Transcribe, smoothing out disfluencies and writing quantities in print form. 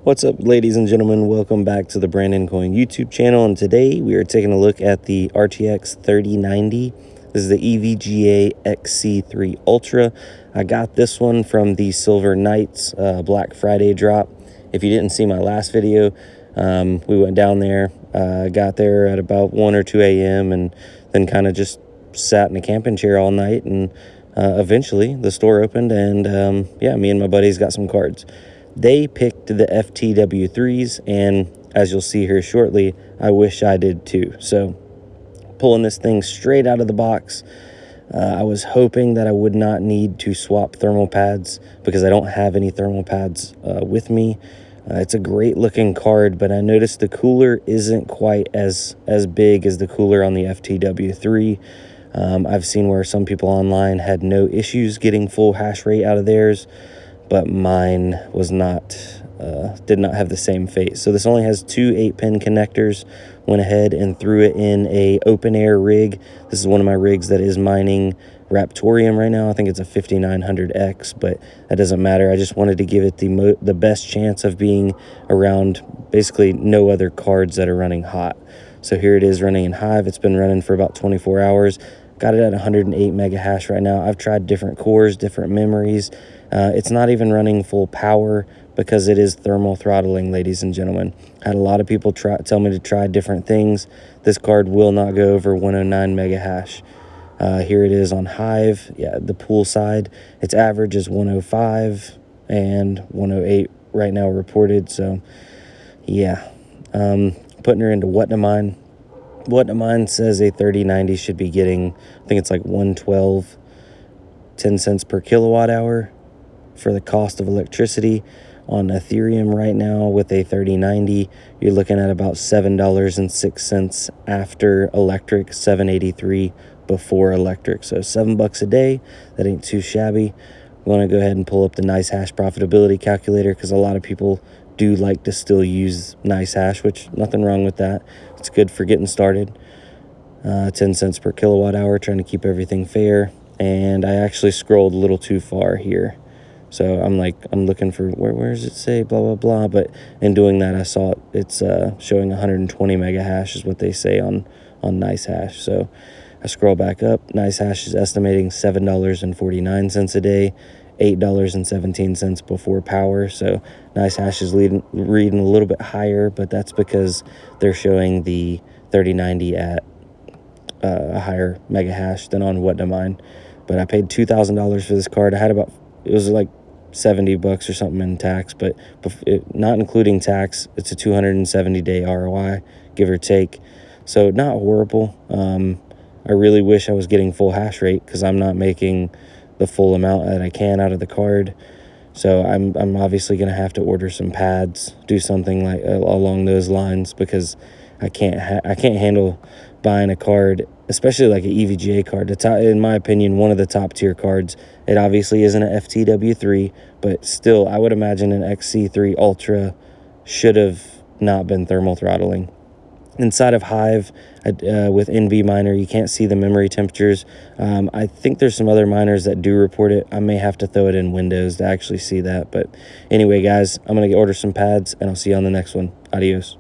What's up, ladies and gentlemen? Welcome back to the Brandon Coin YouTube channel, and today we are taking a look at the RTX 3090. This is the EVGA XC3 Ultra. I got this one from the Silver Knights Black Friday drop. If you didn't see my last video, we went down there, got there at about 1 or 2 a.m. and then kind of just sat in a camping chair all night, and eventually the store opened, and yeah, me and my buddies got some cards. They picked the FTW3s, and as you'll see here shortly, I wish I did too. So pulling this thing straight out of the box, I was hoping that I would not need to swap thermal pads because I don't have any thermal pads with me. It's a great looking card, but I noticed the cooler isn't quite as big as the cooler on the FTW3. I've seen where some people online had no issues getting full hash rate out of theirs, but mine was did not have the same fate. So this only has two 8-pin connectors. Went ahead and threw it in a open air rig. This is one of my rigs that is mining Raptorium right now. I think it's a 5900X, but that doesn't matter. I just wanted to give it the best chance of being around basically no other cards that are running hot. So here it is running in Hive. It's been running for about 24 hours. Got it at 108 mega hash right now. I've tried different cores, different memories. It's not even running full power because it is thermal throttling, ladies and gentlemen. Had a lot of people tell me to try different things. This card will not go over 109 mega hash. Here it is on Hive. Yeah, the pool side. Its average is 105 and 108 right now reported. So yeah, putting her into What to Mine. What to Mine says a 3090 should be getting, I think it's like 112, 10 cents per kilowatt hour for the cost of electricity. On Ethereum right now with a 3090, you're looking at about $7.06 after electric, $7.83 before electric. So $7 a day, that ain't too shabby. I'm going to go ahead and pull up the Nice Hash profitability calculator because a lot of people do like to still use Nice Hash, which nothing wrong with that. It's good for getting started. 10 cents per kilowatt hour, trying to keep everything fair. And I actually scrolled a little too far here. So I'm looking for, where does it say blah, blah, blah. But in doing that, I saw it's showing 120 mega hash is what they say on Nice Hash. So I scroll back up. Nice Hash is estimating $7.49 a day, $8.17 before power. So Nice Hash is reading a little bit higher, but that's because they're showing the 3090 at a higher mega hash than on What to Mine. But I paid $2,000 for this card. I had it was like $70 or something in tax, but not including tax, it's a 270-day ROI, give or take. So not horrible. I really wish I was getting full hash rate because I'm not making the full amount that I can out of the card. So I'm obviously going to have to order some pads, do something like along those lines, because I can't handle buying a card, especially like an EVGA card. In my opinion, one of the top tier cards. It obviously isn't an FTW3, but still, I would imagine an XC3 Ultra should have not been thermal throttling. Inside of Hive, with NV Miner, you can't see the memory temperatures. I think there's some other miners that do report it. I may have to throw it in Windows to actually see that. But anyway, guys, I'm going to order some pads, and I'll see you on the next one. Adios.